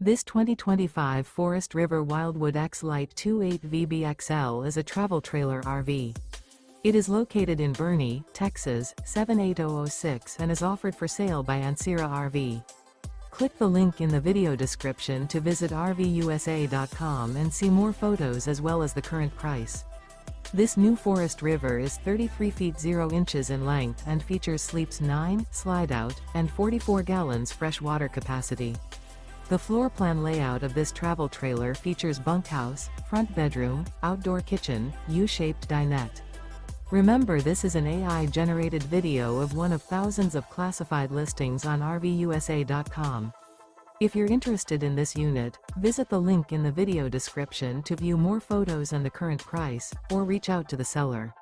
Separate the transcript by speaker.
Speaker 1: This 2025 Forest River Wildwood X-Lite 28 VBXL is a travel trailer RV. It is located in Boerne, Texas, 78006 and is offered for sale by Ancira RV. Click the link in the video description to visit RVUSA.com and see more photos as well as the current price. This new Forest River is 33 feet 0 inches in length and features sleeps 9, Slideout, and 44 gallons fresh water capacity. The floor plan layout of this travel trailer features bunkhouse, front bedroom, outdoor kitchen, U-shaped dinette. Remember, this is an AI-generated video of one of thousands of classified listings on RVUSA.com. If you're interested in this unit, visit the link in the video description to view more photos and the current price, or reach out to the seller.